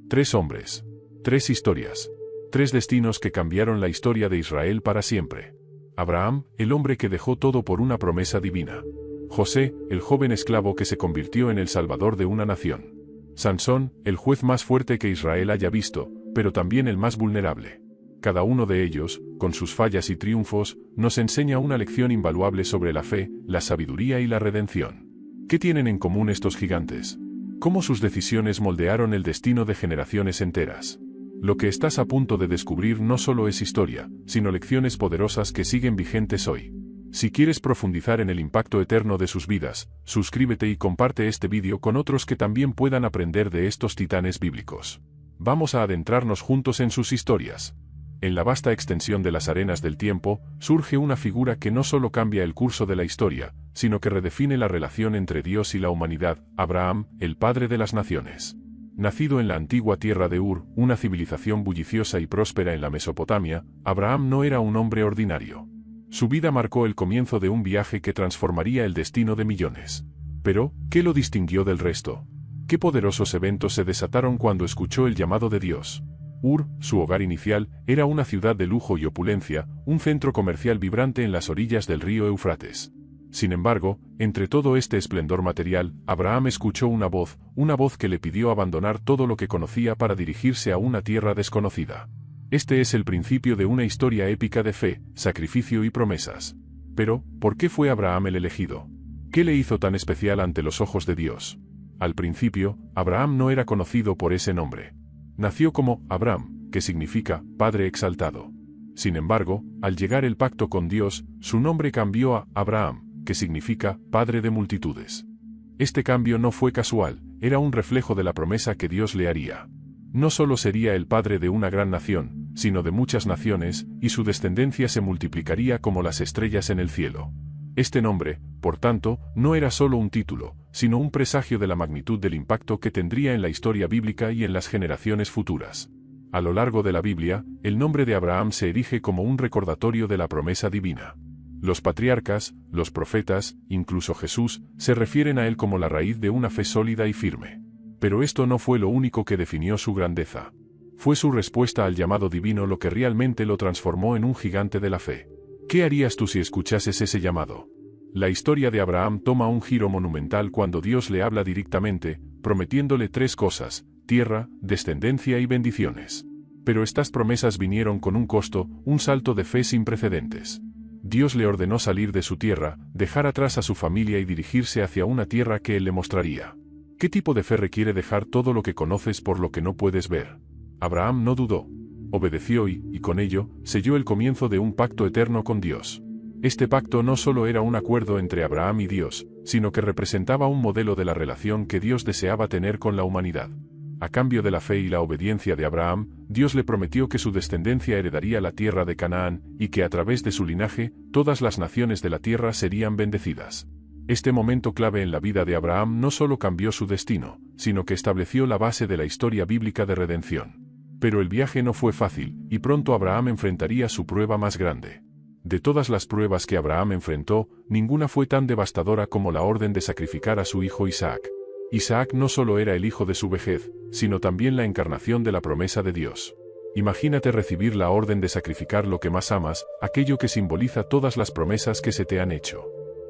Tres hombres. Tres historias. Tres destinos que cambiaron la historia de Israel para siempre. Abraham, el hombre que dejó todo por una promesa divina. José, el joven esclavo que se convirtió en el salvador de una nación. Sansón, el juez más fuerte que Israel haya visto, pero también el más vulnerable. Cada uno de ellos, con sus fallas y triunfos, nos enseña una lección invaluable sobre la fe, la sabiduría y la redención. ¿Qué tienen en común estos gigantes? ¿Cómo sus decisiones moldearon el destino de generaciones enteras? Lo que estás a punto de descubrir no solo es historia, sino lecciones poderosas que siguen vigentes hoy. Si quieres profundizar en el impacto eterno de sus vidas, suscríbete y comparte este vídeo con otros que también puedan aprender de estos titanes bíblicos. Vamos a adentrarnos juntos en sus historias. En la vasta extensión de las arenas del tiempo, surge una figura que no solo cambia el curso de la historia, sino que redefine la relación entre Dios y la humanidad: Abraham, el padre de las naciones. Nacido en la antigua tierra de Ur, una civilización bulliciosa y próspera en la Mesopotamia, Abraham no era un hombre ordinario. Su vida marcó el comienzo de un viaje que transformaría el destino de millones. Pero, ¿qué lo distinguió del resto? ¿Qué poderosos eventos se desataron cuando escuchó el llamado de Dios? Ur, su hogar inicial, era una ciudad de lujo y opulencia, un centro comercial vibrante en las orillas del río Éufrates. Sin embargo, entre todo este esplendor material, Abraham escuchó una voz que le pidió abandonar todo lo que conocía para dirigirse a una tierra desconocida. Este es el principio de una historia épica de fe, sacrificio y promesas. Pero, ¿por qué fue Abraham el elegido? ¿Qué le hizo tan especial ante los ojos de Dios? Al principio, Abraham no era conocido por ese nombre. Nació como Abram, que significa Padre exaltado. Sin embargo, al llegar el pacto con Dios, su nombre cambió a Abraham, que significa Padre de multitudes. Este cambio no fue casual, era un reflejo de la promesa que Dios le haría. No solo sería el padre de una gran nación, sino de muchas naciones, y su descendencia se multiplicaría como las estrellas en el cielo. Este nombre, por tanto, no era solo un título, sino un presagio de la magnitud del impacto que tendría en la historia bíblica y en las generaciones futuras. A lo largo de la Biblia, el nombre de Abraham se erige como un recordatorio de la promesa divina. Los patriarcas, los profetas, incluso Jesús, se refieren a él como la raíz de una fe sólida y firme. Pero esto no fue lo único que definió su grandeza. Fue su respuesta al llamado divino lo que realmente lo transformó en un gigante de la fe. ¿Qué harías tú si escuchases ese llamado? La historia de Abraham toma un giro monumental cuando Dios le habla directamente, prometiéndole tres cosas: tierra, descendencia y bendiciones. Pero estas promesas vinieron con un costo, un salto de fe sin precedentes. Dios le ordenó salir de su tierra, dejar atrás a su familia y dirigirse hacia una tierra que él le mostraría. ¿Qué tipo de fe requiere dejar todo lo que conoces por lo que no puedes ver? Abraham no dudó. Obedeció y con ello, selló el comienzo de un pacto eterno con Dios. Este pacto no solo era un acuerdo entre Abraham y Dios, sino que representaba un modelo de la relación que Dios deseaba tener con la humanidad. A cambio de la fe y la obediencia de Abraham, Dios le prometió que su descendencia heredaría la tierra de Canaán, y que a través de su linaje, todas las naciones de la tierra serían bendecidas. Este momento clave en la vida de Abraham no solo cambió su destino, sino que estableció la base de la historia bíblica de redención. Pero el viaje no fue fácil, y pronto Abraham enfrentaría su prueba más grande. De todas las pruebas que Abraham enfrentó, ninguna fue tan devastadora como la orden de sacrificar a su hijo Isaac. Isaac no solo era el hijo de su vejez, sino también la encarnación de la promesa de Dios. Imagínate recibir la orden de sacrificar lo que más amas, aquello que simboliza todas las promesas que se te han hecho.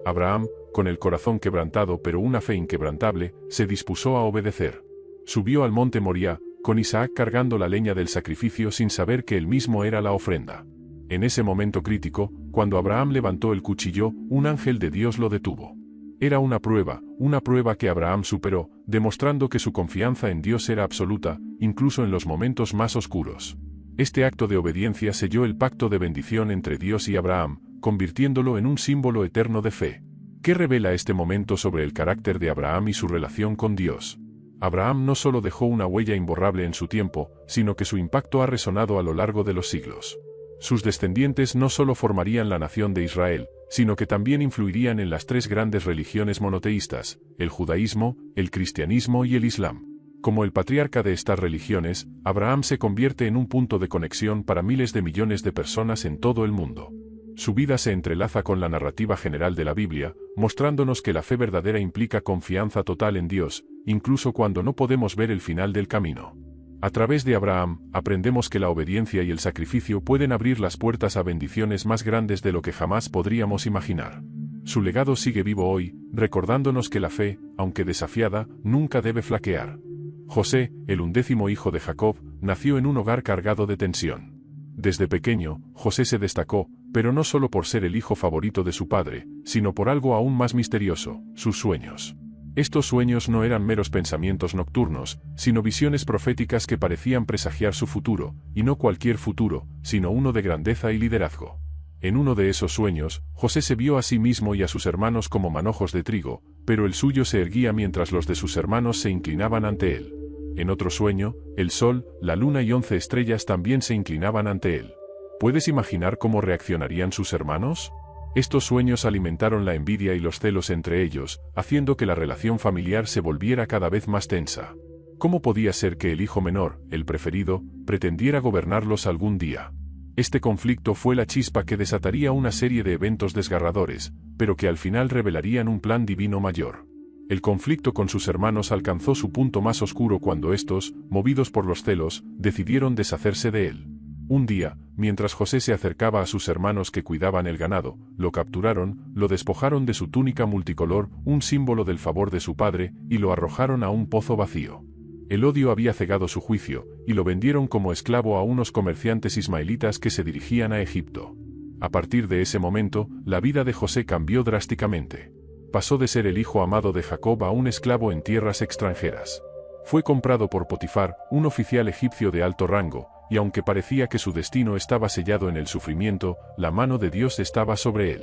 Abraham, con el corazón quebrantado pero una fe inquebrantable, se dispuso a obedecer. Subió al monte Moriah, con Isaac cargando la leña del sacrificio sin saber que él mismo era la ofrenda. En ese momento crítico, cuando Abraham levantó el cuchillo, un ángel de Dios lo detuvo. Era una prueba que Abraham superó, demostrando que su confianza en Dios era absoluta, incluso en los momentos más oscuros. Este acto de obediencia selló el pacto de bendición entre Dios y Abraham, convirtiéndolo en un símbolo eterno de fe. ¿Qué revela este momento sobre el carácter de Abraham y su relación con Dios? Abraham no solo dejó una huella imborrable en su tiempo, sino que su impacto ha resonado a lo largo de los siglos. Sus descendientes no solo formarían la nación de Israel, sino que también influirían en las tres grandes religiones monoteístas: el judaísmo, el cristianismo y el islam. Como el patriarca de estas religiones, Abraham se convierte en un punto de conexión para miles de millones de personas en todo el mundo. Su vida se entrelaza con la narrativa general de la Biblia, mostrándonos que la fe verdadera implica confianza total en Dios, incluso cuando no podemos ver el final del camino. A través de Abraham, aprendemos que la obediencia y el sacrificio pueden abrir las puertas a bendiciones más grandes de lo que jamás podríamos imaginar. Su legado sigue vivo hoy, recordándonos que la fe, aunque desafiada, nunca debe flaquear. José, el 11º hijo de Jacob, nació en un hogar cargado de tensión. Desde pequeño, José se destacó, pero no solo por ser el hijo favorito de su padre, sino por algo aún más misterioso: sus sueños. Estos sueños no eran meros pensamientos nocturnos, sino visiones proféticas que parecían presagiar su futuro, y no cualquier futuro, sino uno de grandeza y liderazgo. En uno de esos sueños, José se vio a sí mismo y a sus hermanos como manojos de trigo, pero el suyo se erguía mientras los de sus hermanos se inclinaban ante él. En otro sueño, el sol, la luna y 11 estrellas también se inclinaban ante él. ¿Puedes imaginar cómo reaccionarían sus hermanos? Estos sueños alimentaron la envidia y los celos entre ellos, haciendo que la relación familiar se volviera cada vez más tensa. ¿Cómo podía ser que el hijo menor, el preferido, pretendiera gobernarlos algún día? Este conflicto fue la chispa que desataría una serie de eventos desgarradores, pero que al final revelarían un plan divino mayor. El conflicto con sus hermanos alcanzó su punto más oscuro cuando estos, movidos por los celos, decidieron deshacerse de él. Un día, mientras José se acercaba a sus hermanos que cuidaban el ganado, lo capturaron, lo despojaron de su túnica multicolor, un símbolo del favor de su padre, y lo arrojaron a un pozo vacío. El odio había cegado su juicio, y lo vendieron como esclavo a unos comerciantes ismaelitas que se dirigían a Egipto. A partir de ese momento, la vida de José cambió drásticamente. Pasó de ser el hijo amado de Jacob a un esclavo en tierras extranjeras. Fue comprado por Potifar, un oficial egipcio de alto rango, y aunque parecía que su destino estaba sellado en el sufrimiento, la mano de Dios estaba sobre él.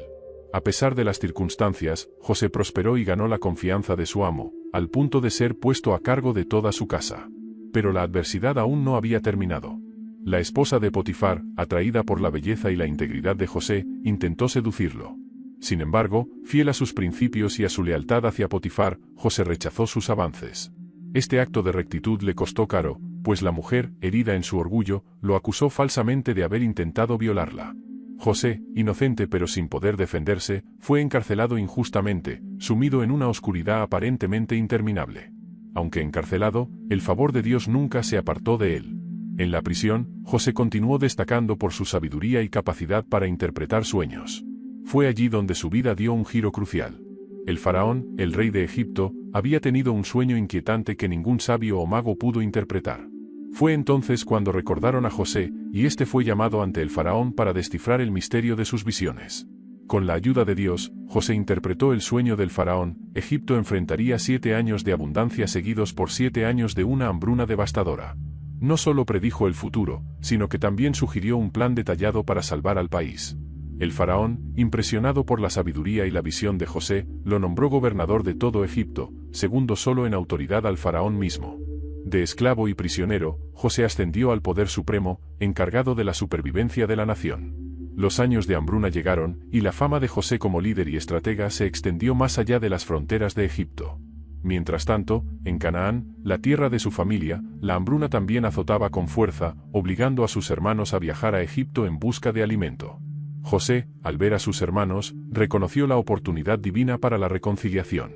A pesar de las circunstancias, José prosperó y ganó la confianza de su amo, al punto de ser puesto a cargo de toda su casa. Pero la adversidad aún no había terminado. La esposa de Potifar, atraída por la belleza y la integridad de José, intentó seducirlo. Sin embargo, fiel a sus principios y a su lealtad hacia Potifar, José rechazó sus avances. Este acto de rectitud le costó caro, pues la mujer, herida en su orgullo, lo acusó falsamente de haber intentado violarla. José, inocente pero sin poder defenderse, fue encarcelado injustamente, sumido en una oscuridad aparentemente interminable. Aunque encarcelado, el favor de Dios nunca se apartó de él. En la prisión, José continuó destacando por su sabiduría y capacidad para interpretar sueños. Fue allí donde su vida dio un giro crucial. El faraón, el rey de Egipto, había tenido un sueño inquietante que ningún sabio o mago pudo interpretar. Fue entonces cuando recordaron a José, y éste fue llamado ante el faraón para descifrar el misterio de sus visiones. Con la ayuda de Dios, José interpretó el sueño del faraón. Egipto enfrentaría 7 años de abundancia seguidos por 7 años de una hambruna devastadora. No solo predijo el futuro, sino que también sugirió un plan detallado para salvar al país. El faraón, impresionado por la sabiduría y la visión de José, lo nombró gobernador de todo Egipto, segundo solo en autoridad al faraón mismo. De esclavo y prisionero, José ascendió al poder supremo, encargado de la supervivencia de la nación. Los años de hambruna llegaron, y la fama de José como líder y estratega se extendió más allá de las fronteras de Egipto. Mientras tanto, en Canaán, la tierra de su familia, la hambruna también azotaba con fuerza, obligando a sus hermanos a viajar a Egipto en busca de alimento. José, al ver a sus hermanos, reconoció la oportunidad divina para la reconciliación.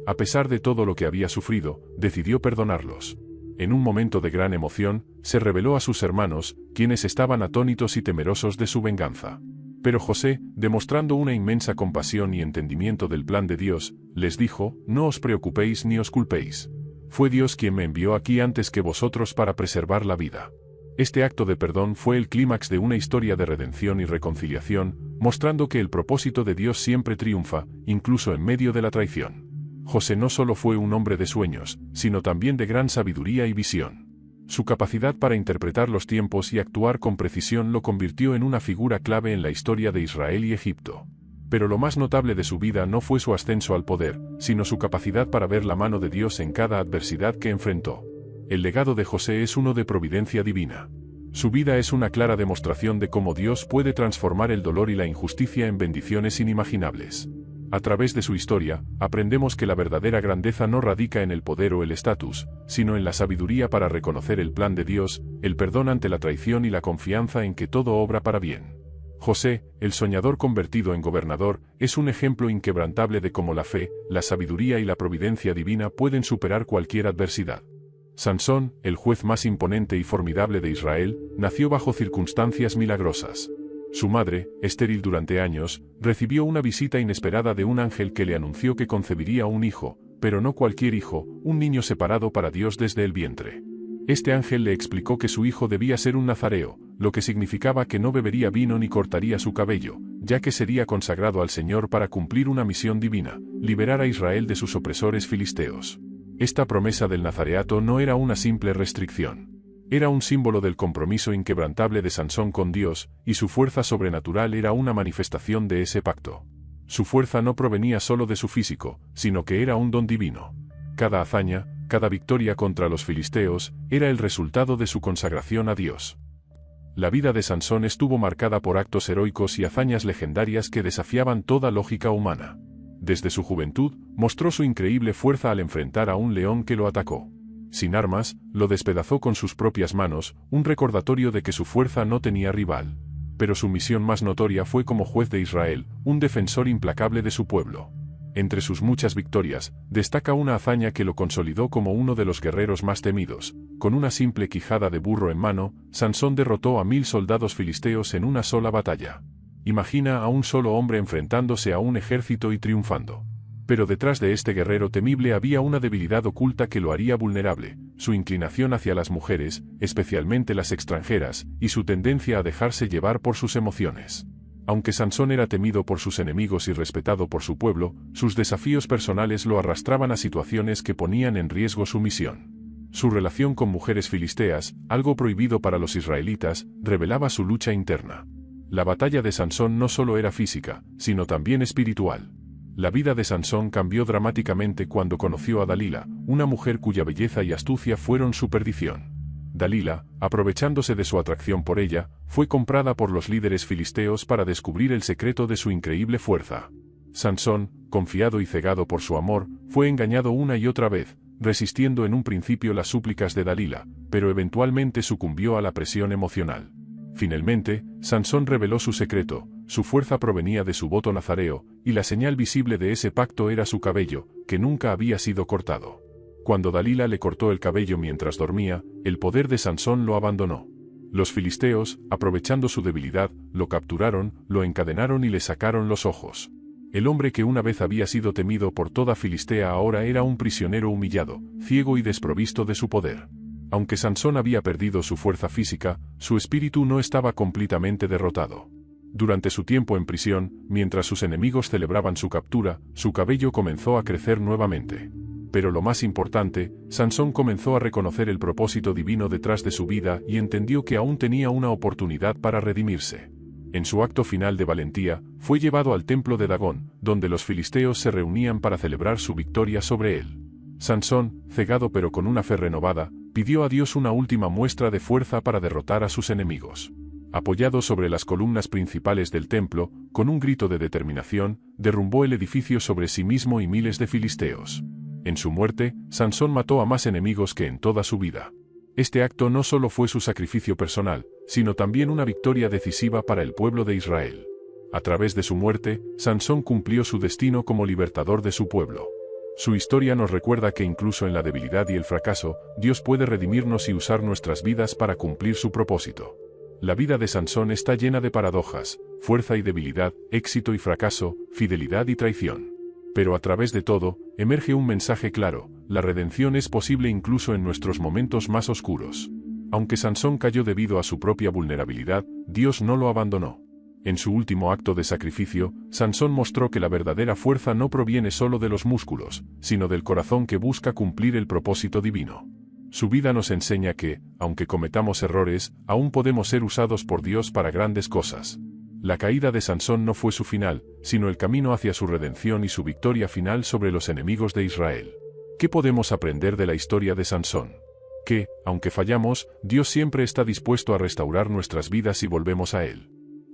A pesar de todo lo que había sufrido, decidió perdonarlos. En un momento de gran emoción, se reveló a sus hermanos, quienes estaban atónitos y temerosos de su venganza. Pero José, demostrando una inmensa compasión y entendimiento del plan de Dios, les dijo: «No os preocupéis ni os culpéis. Fue Dios quien me envió aquí antes que vosotros para preservar la vida». Este acto de perdón fue el clímax de una historia de redención y reconciliación, mostrando que el propósito de Dios siempre triunfa, incluso en medio de la traición. José no solo fue un hombre de sueños, sino también de gran sabiduría y visión. Su capacidad para interpretar los tiempos y actuar con precisión lo convirtió en una figura clave en la historia de Israel y Egipto. Pero lo más notable de su vida no fue su ascenso al poder, sino su capacidad para ver la mano de Dios en cada adversidad que enfrentó. El legado de José es uno de providencia divina. Su vida es una clara demostración de cómo Dios puede transformar el dolor y la injusticia en bendiciones inimaginables. A través de su historia, aprendemos que la verdadera grandeza no radica en el poder o el estatus, sino en la sabiduría para reconocer el plan de Dios, el perdón ante la traición y la confianza en que todo obra para bien. José, el soñador convertido en gobernador, es un ejemplo inquebrantable de cómo la fe, la sabiduría y la providencia divina pueden superar cualquier adversidad. Sansón, el juez más imponente y formidable de Israel, nació bajo circunstancias milagrosas. Su madre, estéril durante años, recibió una visita inesperada de un ángel que le anunció que concebiría un hijo, pero no cualquier hijo, un niño separado para Dios desde el vientre. Este ángel le explicó que su hijo debía ser un nazareo, lo que significaba que no bebería vino ni cortaría su cabello, ya que sería consagrado al Señor para cumplir una misión divina, liberar a Israel de sus opresores filisteos. Esta promesa del nazareato no era una simple restricción. Era un símbolo del compromiso inquebrantable de Sansón con Dios, y su fuerza sobrenatural era una manifestación de ese pacto. Su fuerza no provenía solo de su físico, sino que era un don divino. Cada hazaña, cada victoria contra los filisteos, era el resultado de su consagración a Dios. La vida de Sansón estuvo marcada por actos heroicos y hazañas legendarias que desafiaban toda lógica humana. Desde su juventud, mostró su increíble fuerza al enfrentar a un león que lo atacó. Sin armas, lo despedazó con sus propias manos, un recordatorio de que su fuerza no tenía rival. Pero su misión más notoria fue como juez de Israel, un defensor implacable de su pueblo. Entre sus muchas victorias, destaca una hazaña que lo consolidó como uno de los guerreros más temidos. Con una simple quijada de burro en mano, Sansón derrotó a 1000 soldados filisteos en una sola batalla. Imagina a un solo hombre enfrentándose a un ejército y triunfando. Pero detrás de este guerrero temible había una debilidad oculta que lo haría vulnerable, su inclinación hacia las mujeres, especialmente las extranjeras, y su tendencia a dejarse llevar por sus emociones. Aunque Sansón era temido por sus enemigos y respetado por su pueblo, sus desafíos personales lo arrastraban a situaciones que ponían en riesgo su misión. Su relación con mujeres filisteas, algo prohibido para los israelitas, revelaba su lucha interna. La batalla de Sansón no solo era física, sino también espiritual. La vida de Sansón cambió dramáticamente cuando conoció a Dalila, una mujer cuya belleza y astucia fueron su perdición. Dalila, aprovechándose de su atracción por ella, fue comprada por los líderes filisteos para descubrir el secreto de su increíble fuerza. Sansón, confiado y cegado por su amor, fue engañado una y otra vez, resistiendo en un principio las súplicas de Dalila, pero eventualmente sucumbió a la presión emocional. Finalmente, Sansón reveló su secreto. Su fuerza provenía de su voto nazareo, y la señal visible de ese pacto era su cabello, que nunca había sido cortado. Cuando Dalila le cortó el cabello mientras dormía, el poder de Sansón lo abandonó. Los filisteos, aprovechando su debilidad, lo capturaron, lo encadenaron y le sacaron los ojos. El hombre que una vez había sido temido por toda Filistea ahora era un prisionero humillado, ciego y desprovisto de su poder. Aunque Sansón había perdido su fuerza física, su espíritu no estaba completamente derrotado. Durante su tiempo en prisión, mientras sus enemigos celebraban su captura, su cabello comenzó a crecer nuevamente. Pero lo más importante, Sansón comenzó a reconocer el propósito divino detrás de su vida y entendió que aún tenía una oportunidad para redimirse. En su acto final de valentía, fue llevado al templo de Dagón, donde los filisteos se reunían para celebrar su victoria sobre él. Sansón, cegado pero con una fe renovada, pidió a Dios una última muestra de fuerza para derrotar a sus enemigos. Apoyado sobre las columnas principales del templo, con un grito de determinación, derrumbó el edificio sobre sí mismo y miles de filisteos. En su muerte, Sansón mató a más enemigos que en toda su vida. Este acto no solo fue su sacrificio personal, sino también una victoria decisiva para el pueblo de Israel. A través de su muerte, Sansón cumplió su destino como libertador de su pueblo. Su historia nos recuerda que incluso en la debilidad y el fracaso, Dios puede redimirnos y usar nuestras vidas para cumplir su propósito. La vida de Sansón está llena de paradojas, fuerza y debilidad, éxito y fracaso, fidelidad y traición. Pero a través de todo, emerge un mensaje claro: la redención es posible incluso en nuestros momentos más oscuros. Aunque Sansón cayó debido a su propia vulnerabilidad, Dios no lo abandonó. En su último acto de sacrificio, Sansón mostró que la verdadera fuerza no proviene solo de los músculos, sino del corazón que busca cumplir el propósito divino. Su vida nos enseña que, aunque cometamos errores, aún podemos ser usados por Dios para grandes cosas. La caída de Sansón no fue su final, sino el camino hacia su redención y su victoria final sobre los enemigos de Israel. ¿Qué podemos aprender de la historia de Sansón? Que, aunque fallamos, Dios siempre está dispuesto a restaurar nuestras vidas si volvemos a Él.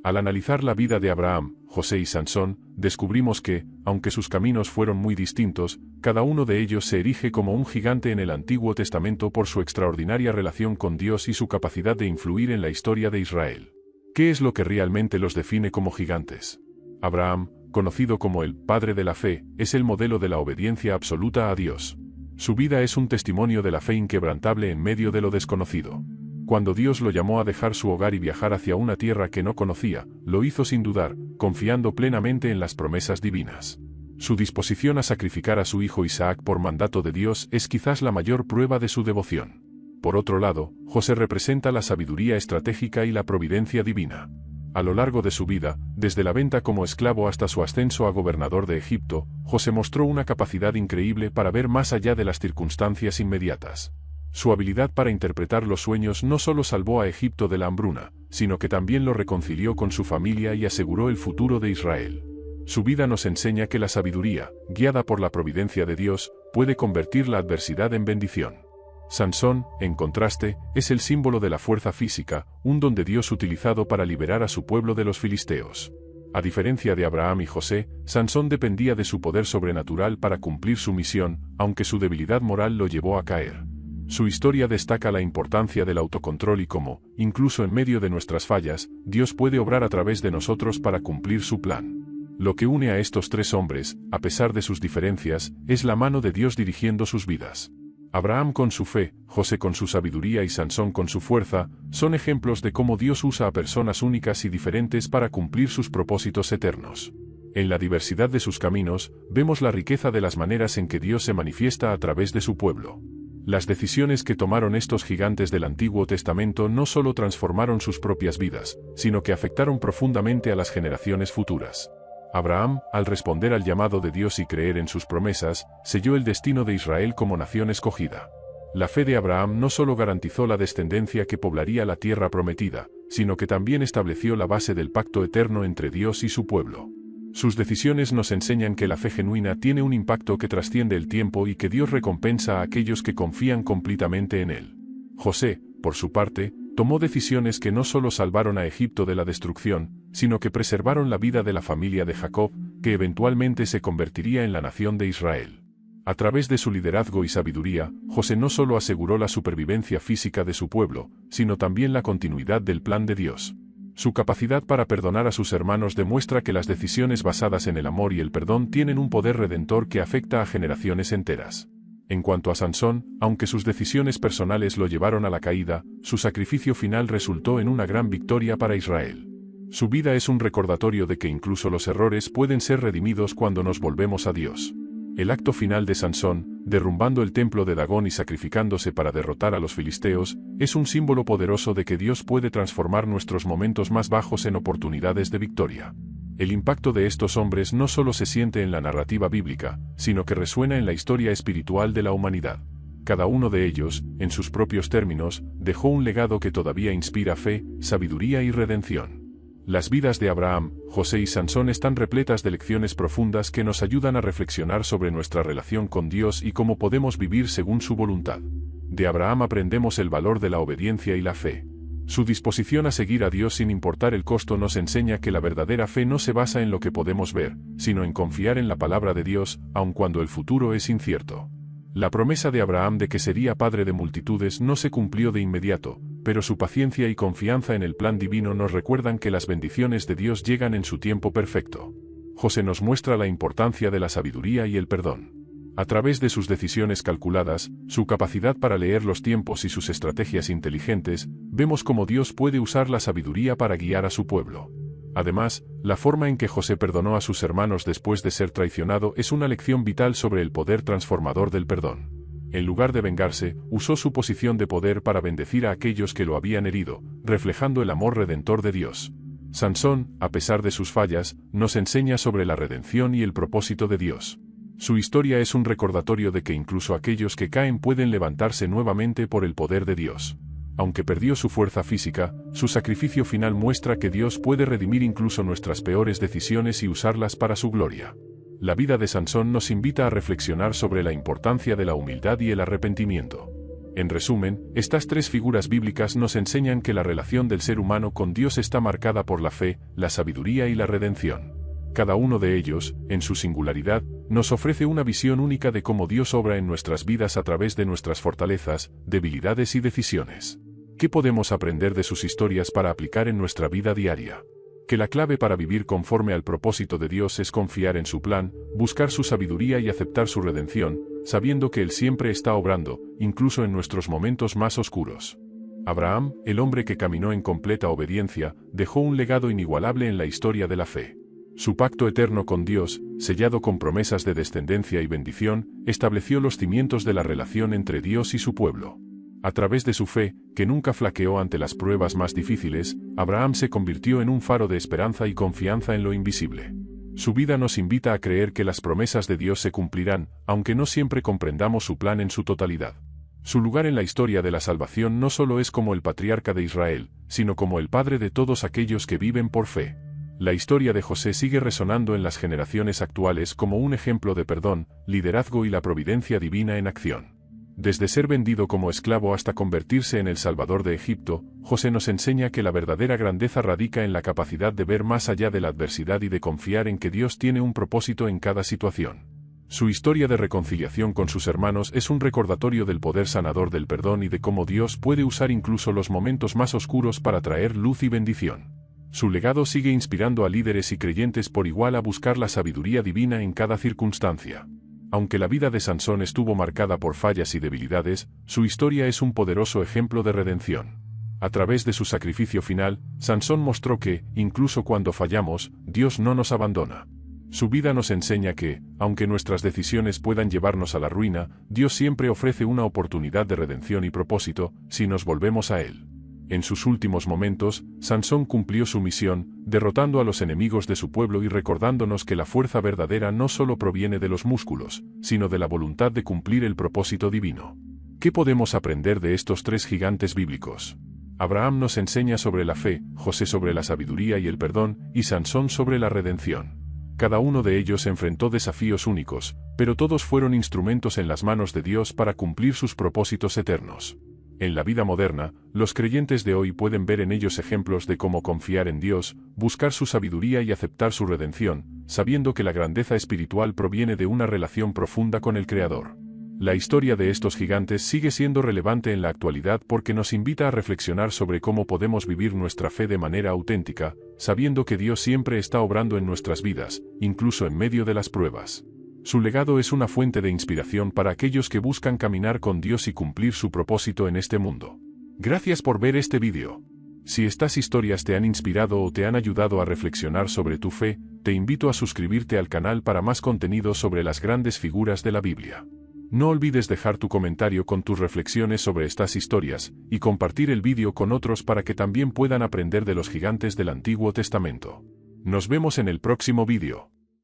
Al analizar la vida de Abraham, José y Sansón, descubrimos que, aunque sus caminos fueron muy distintos, cada uno de ellos se erige como un gigante en el Antiguo Testamento por su extraordinaria relación con Dios y su capacidad de influir en la historia de Israel. ¿Qué es lo que realmente los define como gigantes? Abraham, conocido como el padre de la fe, es el modelo de la obediencia absoluta a Dios. Su vida es un testimonio de la fe inquebrantable en medio de lo desconocido. Cuando Dios lo llamó a dejar su hogar y viajar hacia una tierra que no conocía, lo hizo sin dudar, confiando plenamente en las promesas divinas. Su disposición a sacrificar a su hijo Isaac por mandato de Dios es quizás la mayor prueba de su devoción. Por otro lado, José representa la sabiduría estratégica y la providencia divina. A lo largo de su vida, desde la venta como esclavo hasta su ascenso a gobernador de Egipto, José mostró una capacidad increíble para ver más allá de las circunstancias inmediatas. Su habilidad para interpretar los sueños no solo salvó a Egipto de la hambruna, sino que también lo reconcilió con su familia y aseguró el futuro de Israel. Su vida nos enseña que la sabiduría, guiada por la providencia de Dios, puede convertir la adversidad en bendición. Sansón, en contraste, es el símbolo de la fuerza física, un don de Dios utilizado para liberar a su pueblo de los filisteos. A diferencia de Abraham y José, Sansón dependía de su poder sobrenatural para cumplir su misión, aunque su debilidad moral lo llevó a caer. Su historia destaca la importancia del autocontrol y cómo, incluso en medio de nuestras fallas, Dios puede obrar a través de nosotros para cumplir su plan. Lo que une a estos tres hombres, a pesar de sus diferencias, es la mano de Dios dirigiendo sus vidas. Abraham con su fe, José con su sabiduría y Sansón con su fuerza, son ejemplos de cómo Dios usa a personas únicas y diferentes para cumplir sus propósitos eternos. En la diversidad de sus caminos, vemos la riqueza de las maneras en que Dios se manifiesta a través de su pueblo. Las decisiones que tomaron estos gigantes del Antiguo Testamento no solo transformaron sus propias vidas, sino que afectaron profundamente a las generaciones futuras. Abraham, al responder al llamado de Dios y creer en sus promesas, selló el destino de Israel como nación escogida. La fe de Abraham no solo garantizó la descendencia que poblaría la tierra prometida, sino que también estableció la base del pacto eterno entre Dios y su pueblo. Sus decisiones nos enseñan que la fe genuina tiene un impacto que trasciende el tiempo y que Dios recompensa a aquellos que confían completamente en Él. José, por su parte, tomó decisiones que no solo salvaron a Egipto de la destrucción, sino que preservaron la vida de la familia de Jacob, que eventualmente se convertiría en la nación de Israel. A través de su liderazgo y sabiduría, José no solo aseguró la supervivencia física de su pueblo, sino también la continuidad del plan de Dios. Su capacidad para perdonar a sus hermanos demuestra que las decisiones basadas en el amor y el perdón tienen un poder redentor que afecta a generaciones enteras. En cuanto a Sansón, aunque sus decisiones personales lo llevaron a la caída, su sacrificio final resultó en una gran victoria para Israel. Su vida es un recordatorio de que incluso los errores pueden ser redimidos cuando nos volvemos a Dios. El acto final de Sansón, derrumbando el templo de Dagón y sacrificándose para derrotar a los filisteos, es un símbolo poderoso de que Dios puede transformar nuestros momentos más bajos en oportunidades de victoria. El impacto de estos hombres no solo se siente en la narrativa bíblica, sino que resuena en la historia espiritual de la humanidad. Cada uno de ellos, en sus propios términos, dejó un legado que todavía inspira fe, sabiduría y redención. Las vidas de Abraham, José y Sansón están repletas de lecciones profundas que nos ayudan a reflexionar sobre nuestra relación con Dios y cómo podemos vivir según su voluntad. De Abraham aprendemos el valor de la obediencia y la fe. Su disposición a seguir a Dios sin importar el costo nos enseña que la verdadera fe no se basa en lo que podemos ver, sino en confiar en la palabra de Dios, aun cuando el futuro es incierto. La promesa de Abraham de que sería padre de multitudes no se cumplió de inmediato, pero su paciencia y confianza en el plan divino nos recuerdan que las bendiciones de Dios llegan en su tiempo perfecto. José nos muestra la importancia de la sabiduría y el perdón. A través de sus decisiones calculadas, su capacidad para leer los tiempos y sus estrategias inteligentes, vemos cómo Dios puede usar la sabiduría para guiar a su pueblo. Además, la forma en que José perdonó a sus hermanos después de ser traicionado es una lección vital sobre el poder transformador del perdón. En lugar de vengarse, usó su posición de poder para bendecir a aquellos que lo habían herido, reflejando el amor redentor de Dios. Sansón, a pesar de sus fallas, nos enseña sobre la redención y el propósito de Dios. Su historia es un recordatorio de que incluso aquellos que caen pueden levantarse nuevamente por el poder de Dios. Aunque perdió su fuerza física, su sacrificio final muestra que Dios puede redimir incluso nuestras peores decisiones y usarlas para su gloria. La vida de Sansón nos invita a reflexionar sobre la importancia de la humildad y el arrepentimiento. En resumen, estas tres figuras bíblicas nos enseñan que la relación del ser humano con Dios está marcada por la fe, la sabiduría y la redención. Cada uno de ellos, en su singularidad, nos ofrece una visión única de cómo Dios obra en nuestras vidas a través de nuestras fortalezas, debilidades y decisiones. ¿Qué podemos aprender de sus historias para aplicar en nuestra vida diaria? Que la clave para vivir conforme al propósito de Dios es confiar en su plan, buscar su sabiduría y aceptar su redención, sabiendo que Él siempre está obrando, incluso en nuestros momentos más oscuros. Abraham, el hombre que caminó en completa obediencia, dejó un legado inigualable en la historia de la fe. Su pacto eterno con Dios, sellado con promesas de descendencia y bendición, estableció los cimientos de la relación entre Dios y su pueblo. A través de su fe, que nunca flaqueó ante las pruebas más difíciles, Abraham se convirtió en un faro de esperanza y confianza en lo invisible. Su vida nos invita a creer que las promesas de Dios se cumplirán, aunque no siempre comprendamos su plan en su totalidad. Su lugar en la historia de la salvación no solo es como el patriarca de Israel, sino como el padre de todos aquellos que viven por fe. La historia de José sigue resonando en las generaciones actuales como un ejemplo de perdón, liderazgo y la providencia divina en acción. Desde ser vendido como esclavo hasta convertirse en el Salvador de Egipto, José nos enseña que la verdadera grandeza radica en la capacidad de ver más allá de la adversidad y de confiar en que Dios tiene un propósito en cada situación. Su historia de reconciliación con sus hermanos es un recordatorio del poder sanador del perdón y de cómo Dios puede usar incluso los momentos más oscuros para traer luz y bendición. Su legado sigue inspirando a líderes y creyentes por igual a buscar la sabiduría divina en cada circunstancia. Aunque la vida de Sansón estuvo marcada por fallas y debilidades, su historia es un poderoso ejemplo de redención. A través de su sacrificio final, Sansón mostró que, incluso cuando fallamos, Dios no nos abandona. Su vida nos enseña que, aunque nuestras decisiones puedan llevarnos a la ruina, Dios siempre ofrece una oportunidad de redención y propósito, si nos volvemos a Él. En sus últimos momentos, Sansón cumplió su misión, derrotando a los enemigos de su pueblo y recordándonos que la fuerza verdadera no solo proviene de los músculos, sino de la voluntad de cumplir el propósito divino. ¿Qué podemos aprender de estos tres gigantes bíblicos? Abraham nos enseña sobre la fe, José sobre la sabiduría y el perdón, y Sansón sobre la redención. Cada uno de ellos enfrentó desafíos únicos, pero todos fueron instrumentos en las manos de Dios para cumplir sus propósitos eternos. En la vida moderna, los creyentes de hoy pueden ver en ellos ejemplos de cómo confiar en Dios, buscar su sabiduría y aceptar su redención, sabiendo que la grandeza espiritual proviene de una relación profunda con el Creador. La historia de estos gigantes sigue siendo relevante en la actualidad porque nos invita a reflexionar sobre cómo podemos vivir nuestra fe de manera auténtica, sabiendo que Dios siempre está obrando en nuestras vidas, incluso en medio de las pruebas. Su legado es una fuente de inspiración para aquellos que buscan caminar con Dios y cumplir su propósito en este mundo. Gracias por ver este vídeo. Si estas historias te han inspirado o te han ayudado a reflexionar sobre tu fe, te invito a suscribirte al canal para más contenido sobre las grandes figuras de la Biblia. No olvides dejar tu comentario con tus reflexiones sobre estas historias, y compartir el vídeo con otros para que también puedan aprender de los gigantes del Antiguo Testamento. Nos vemos en el próximo vídeo.